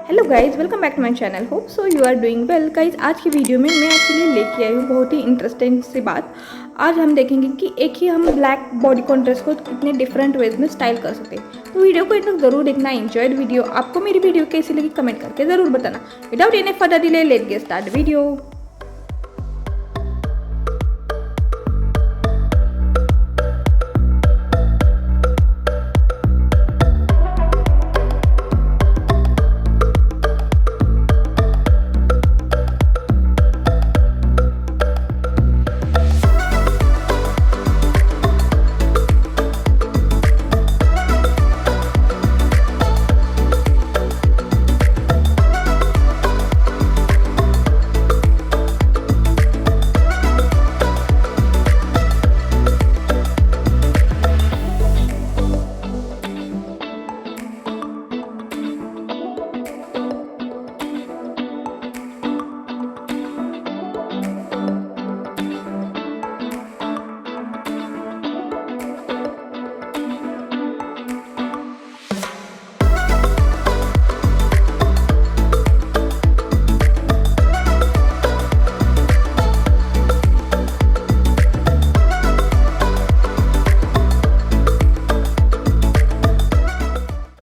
Hello guys, welcome back to my channel. Hope so you are doing well. Guys, आज की video में मैं actually लेके आई हूँ बहुत ही इंटरेस्टिंग सी बात। आज हम देखेंगे कि एक ही हम ब्लैक बॉडीकॉन ड्रेस को कितने डिफरेंट वेज में स्टाइल कर सकते हैं। तो वीडियो को इतना ज़रूर देखना। Enjoyed video. आपको मेरी वीडियो कैसी लगी कमेंट करके ज़रूर बताना। Without any further delay let's get start video.